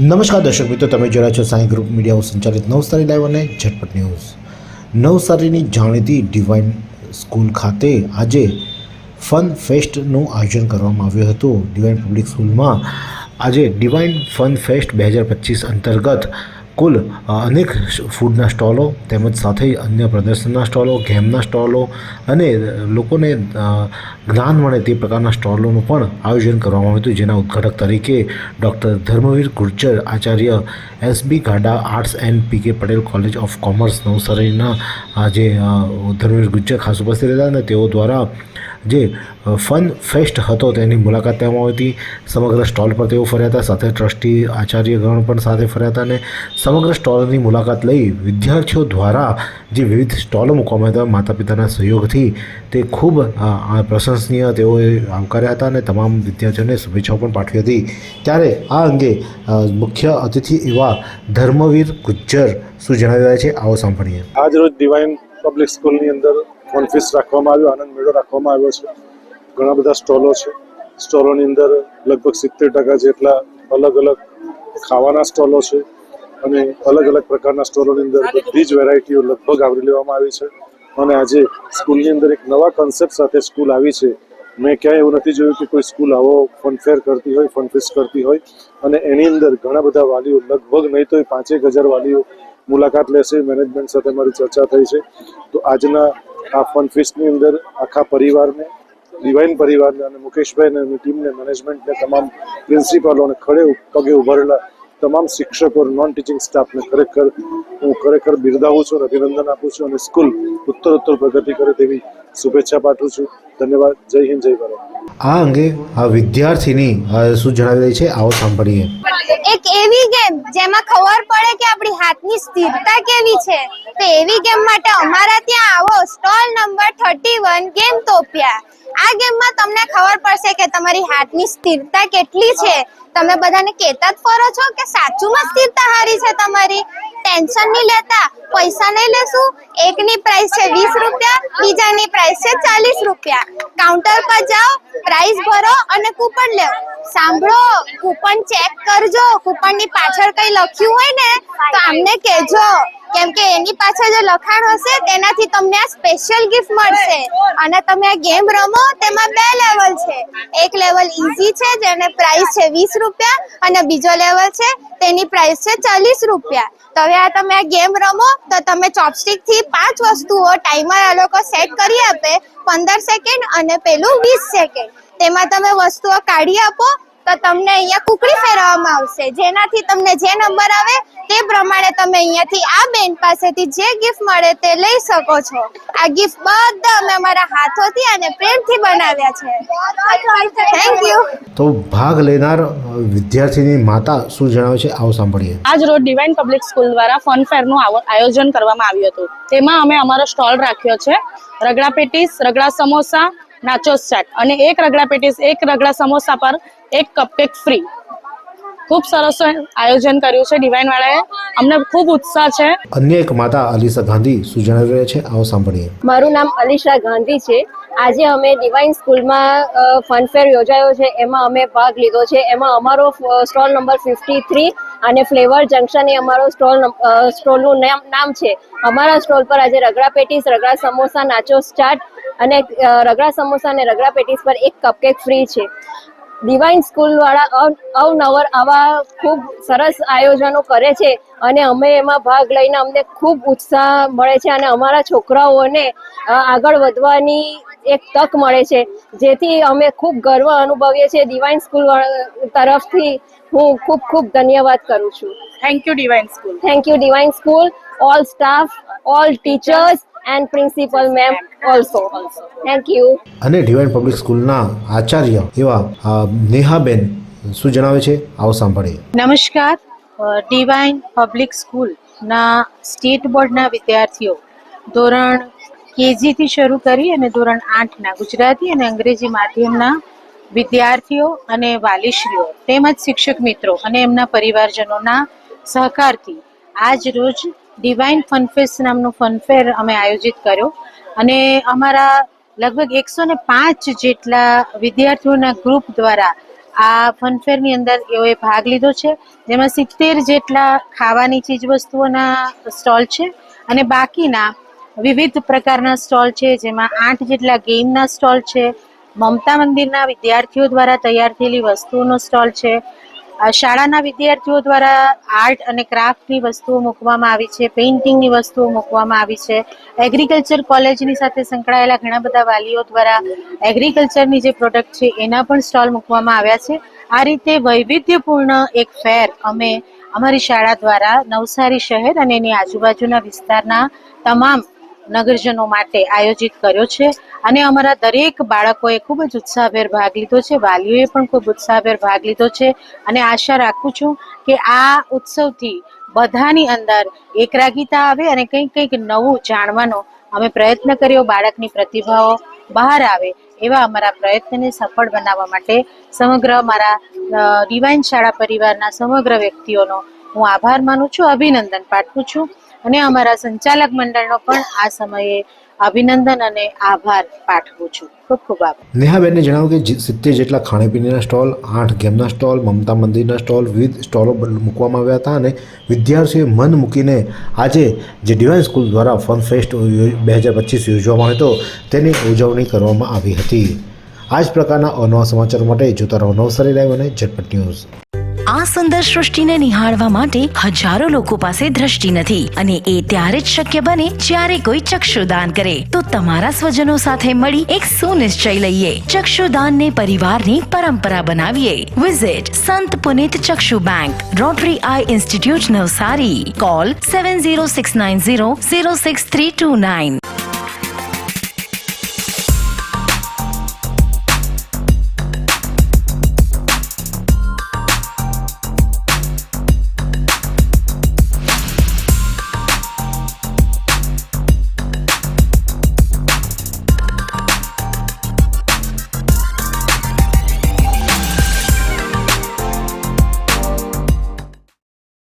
નમસ્કાર દર્શક મિત્રો, તમે જોઈ રહ્યા છો સાઈ ગ્રુપ મીડિયાઓ સંચાલિત નવસારી લાઈવ અને ઝટપટ ન્યૂઝ। નવસારીની જાણીતી ડિવાઇન સ્કૂલ ખાતે આજે ફન ફેસ્ટનું આયોજન કરવામાં આવ્યું હતું। ડિવાઇન પબ્લિક સ્કૂલમાં આજે ડિવાઇન ફન ફેસ્ટ 2025 અંતર્ગત કુલ અનેક ફૂડના સ્ટોલો તેમજ સાથે અન્ય પ્રદર્શનના સ્ટોલો, ગેમના સ્ટોલો અને લોકોને જ્ઞાન મળે તે પ્રકારના સ્ટોલોનું પણ આયોજન કરવામાં આવ્યું હતું, જેના ઉદ્ઘાટક તરીકે ડૉક્ટર ધર્મવીર ગુર્જર, આચાર્ય SB ગાડા arts and PK Patel college of commerce નવસારીના જે ધર્મવીર ગુર્જર ખાસ ઉપસ્થિત રહ્યા અને તેઓ દ્વારા જે ફન ફેસ્ટ હતો તેની મુલાકાત લેવામાં આવી હતી। સમગ્ર સ્ટોલ પર તેઓ ફર્યા હતા, સાથે ટ્રસ્ટી આચાર્યગણ પણ સાથે ફર્યા હતા અને સમગ્ર સ્ટોલની મુલાકાત લઈ વિદ્યાર્થીઓ દ્વારા જે વિવિધ સ્ટોલો મૂકવામાં આવ્યા હતા માતા પિતાના સહયોગથી તે ખૂબ પ્રશંસનીય તેઓએ આવકાર્યા હતા અને તમામ વિદ્યાર્થીઓને શુભેચ્છાઓ પણ પાઠવી હતી। ત્યારે આ અંગે મુખ્ય અતિથિ એવા ધર્મવીર ગુર્જર શું જણાવી રહ્યા છે, આવો સાંભળીએ। આજ રોજ ડિવાઇન પબ્લિક સ્કૂલની અંદર કોન્ફરન્સ રાખવામાં આવ્યો, આનંદ મેળો રાખવામાં આવ્યો છે। ઘણા બધા સ્ટોલો છે। સ્ટોલોની અંદર લગભગ 70% જેટલા અલગ અલગ ખાવાના સ્ટોલો છે અને અલગ અલગ પ્રકારના સ્ટોલોની અંદર બધી જ વેરાયટીઓ લગભગ આવરી લેવામાં આવી છે। અને આજે સ્કૂલની અંદર એક નવા કોન્સેપ્ટ સાથે સ્કૂલ આવી છે। મેં ક્યાંય એવું નથી જોયું કે કોઈ સ્કૂલ આવો ફનફેર કરતી હોય, ફનફેસ્ટ કરતી હોય અને એની અંદર ઘણા બધા વાલીઓ, લગભગ નહીં તો 5,000 વાલીઓ મુલાકાત લેશે। મેનેજમેન્ટ સાથે મારી ચર્ચા થઈ છે, તો આજના આ ફનફેસ્ટની અંદર આખા પરિવારને, ડિવાઇન પરિવારને અને મુકેશભાઈને અને ટીમને, મેનેજમેન્ટને, તમામ પ્રિન્સિપાલોને, ખડે પગે ઉભારેલા તમામ શિક્ષકો, નોન ટીચિંગ સ્ટાફને ખરેખર બિરદાવું છું, અભિનંદન આપું છું અને સ્કૂલ ઉત્તરોત્તર પ્રગતિ કરે તેવી શુભેચ્છા પાઠવું છું। ધન્યવાદ। જય હિન્દ, જય ભારત। આ અંગે વિદ્યાર્થીની શું જણાવી રહી છે, આવો સાંભળીએ। એક એવી ગેમ જેમાં ખબર પડે કે આપણી હાથની સ્થિરતા કેવી છે, તો એવી ગેમ માટે અમારા ત્યાં આવો। Stall number 31 ગેમટોપિયા। આ ગેમમાં તમને ખબર પડશે કે તમારી હાથની સ્થિરતા કેટલી છે। તમે બધાને કહેતા જ ફરો છો કે સાચુંમાં સ્થિરતા હારી છે તમારી। ટેન્શન નહીં લેતા, પૈસા નહીં લેશું। એકની પ્રાઇસ છે 20 રૂપિયા, બીજાની પ્રાઇસ છે 40 રૂપિયા। કાઉન્ટર પર જાઓ, પ્રાઇસ ભરો અને કૂપન લેવો। સાંભળો, કૂપન ચેક કરજો। કૂપનની પાછળ કઈ લખ્યું હોય ને તો અમને કહેજો, કેમ કે એની પાછળ જે લખાણ હશે તેનાથી તમને આ સ્પેશિયલ ગિફ્ટ મળશે। અને તમે આ ગેમ રમો, તેમાં 2 લેવલ છે। એક લેવલ ઈઝી છે જેને પ્રાઇસ છે 20 રૂપિયા અને બીજો લેવલ છે તેની પ્રાઇસ છે 40 રૂપિયા। તો હવે આ તમે આ ગેમ રમો તો તમે ચોપસ્ટિક થી 5 વસ્તુઓ ટાઈમર આ લોકો સેટ કરી આપે, 15 સેકન્ડ અને પેલું 20 સેકન્ડ। તેમાં તમે વસ્તુઓ કાઢી આપો તો તમને અહીંયા કુકડી ફેરવવામાં આવશે, જેનાથી તમને જે નંબર આવે તે પ્રમાણે તમે અહીંયાથી આ બેન પાસેથી જે ગિફ્ટ મળે તે લઈ શકો છો। આ ગિફ્ટ બધા અમે અમારા હાથોથી અને પ્રેમથી બનાવ્યા છે। Thank you. તો ભાગ લેનાર વિદ્યાર્થીની માતા શું જણાવે છે, આવો સાંભળીએ। આજ રોજ ડિવાઇન પબ્લિક સ્કૂલ દ્વારા ફન ફેરનું આયોજન કરવામાં આવ્યું હતું। તેમાં અમે અમારો સ્ટોલ રાખ્યો છે રગડા પેટીસ, રગડા સમોસા, નાચોસ ચાટ અને એક રગડા પેટીસ, એક રગડા સમોસા પર એક કપકેક ફ્રી। ખૂબ સરસ આયોજન કર્યું છે ડિવાઇન વાળાએ, અમને ખૂબ ઉત્સાહ છે। અન્ય એક માતા અલીશા ગાંધી શું જણાવી રહ્યા છે, આવો સાંભળીએ। મારું નામ અલીશા ગાંધી છે। આજે અમે ડિવાઇન સ્કૂલમાં ફનફેર યોજાયો છે, એમાં અમે ભાગ લીધો છે। એમાં અમારો સ્ટોલ નંબર 53 અને ફ્લેવર જંકશન એ અમારો સ્ટોલનું નામ છે। અમારા સ્ટોલ પર આજે રગડા પેટીસ, રગડા સમોસા, નાચોસ ચાટ અને રગડા સમોસા અને રગડા પેટીસ પર એક કપકેક ફ્રી છે। ડિવાઇન સ્કૂલ વાળા અવનવર આવા ખૂબ સરસ આયોજનો કરે છે અને અમે એમાં ભાગ લઈને અમને ખૂબ ઉત્સાહ મળે છે અને અમારા છોકરાઓને આગળ વધવાની એક તક મળે છે, જેથી અમે ખૂબ ગર્વ અનુભવીએ છીએ। ડિવાઇન સ્કૂલ તરફથી હું ખૂબ ખૂબ ધન્યવાદ કરું છું। Thank you divine school. Thank you divine school, all staff, all teachers and principal ma'am also. Thank you. અને ડિવાઇન પબ્લિક સ્કૂલના આચાર્ય એવા નેહાબેન શું જણાવે છે, આવો સાંભળીએ। નમસ્કાર। ડિવાઇન પબ્લિક સ્કૂલના સ્ટેટ બોર્ડના વિદ્યાર્થીઓ ધોરણ KGથી શરૂ કરી અને ધોરણ 8ના ગુજરાતી અને અંગ્રેજી માધ્યમના વિદ્યાર્થીઓ અને વાલીશ્રીઓ તેમજ શિક્ષક મિત્રો અને એમના પરિવારજનોના સહકારથી આજ રોજ ડિવાઇન ફનફેસ્ટ નામનો ફનફેર અમે આયોજિત કર્યો અને અમારા લગભગ 105 જેટલા વિદ્યાર્થીઓના ગ્રુપ દ્વારા આ ફનફેરની અંદર એઓએ ભાગ લીધો છે, જેમાં 70 જેટલા ખાવાની ચીજ વસ્તુઓના સ્ટોલ છે અને બાકીના વિવિધ પ્રકારના સ્ટોલ છે, જેમાં 8 જેટલા ગેમના સ્ટોલ છે, મમતા મંદિરના વિદ્યાર્થીઓ દ્વારા તૈયાર થયેલી વસ્તુઓનો સ્ટોલ છે, શાળાના વિદ્યાર્થીઓ દ્વારા આર્ટ અને ક્રાફ્ટની વસ્તુઓ મૂકવામાં આવી છે, પેઇન્ટિંગની વસ્તુઓ મૂકવામાં આવી છે, એગ્રીકલ્ચર કોલેજની સાથે સંકળાયેલા ઘણા બધા વાલીઓ દ્વારા એગ્રીકલ્ચરની જે પ્રોડક્ટ છે એના પણ સ્ટોલ મૂકવામાં આવ્યા છે. આ રીતે વૈવિધ્યપૂર્ણ એક ફેર અમે અમારી શાળા દ્વારા નવસારી શહેર અને એની આજુબાજુના વિસ્તારના તમામ નગરજનો માટે આયોજિત કર્યો છે અને અમારા દરેક બાળકોએ ખૂબ જ ઉત્સાહભેર ભાગ લીધો છે, વાલીઓએ પણ ખૂબ ઉત્સાહભેર ભાગ લીધો છે અને આશા રાખું છું કે આ ઉત્સવથી બધાની અંદર એકરાગીતા આવે અને કંઈક નવું જાણવાનો અમે પ્રયત્ન કર્યો, બાળકની પ્રતિભાઓ બહાર આવે એવા અમારા પ્રયત્નને સફળ બનાવવા માટે સમગ્ર મારા ડિવાઇન શાળા પરિવારના સમગ્ર વ્યક્તિઓનો હું આભાર માનું છું, અભિનંદન પાઠવું છું અને અમારા સંચાલક મંડળનો પણ આ સમયે અભિનંદન અને આભાર પાઠવું છું. ખૂબ ખૂબ આભાર. નેહાબેને જણાવ્યું કે 70 જેટલા ખાણીપીણીના સ્ટોલ, 8 ગેમના સ્ટોલ, મમતા મંદિરના સ્ટોલ, વિવિધ સ્ટોલો મૂકવામાં આવ્યા હતા અને વિદ્યાર્થીઓએ મન મૂકીને આજે જે ડિવાઇન સ્કૂલ દ્વારા ફન ફેસ્ટ 2025 યોજવામાં આવ્યો હતો તેની ઉજવણી કરવામાં આવી હતી. આ જ પ્રકારના અવનવા સમાચાર માટે જોતા રહો નવસારી લાઈવ અને ઝટપટ ન્યૂઝ. આ સુંદર સૃષ્ટિને નિહાળવા માટે હજારો લોકો પાસે દ્રષ્ટિ નથી અને એ ત્યારે જ શક્ય બને જ્યારે કોઈ ચક્ષુદાન કરે. તો તમારા સ્વજનો સાથે મળી એક સુનિશ્ચય લઈએ, ચક્ષુદાનને પરિવારની પરંપરા બનાવીએ. Visit Sant Punit Chakshu bank, Rotary eye institute Navsari. Call 7069006329.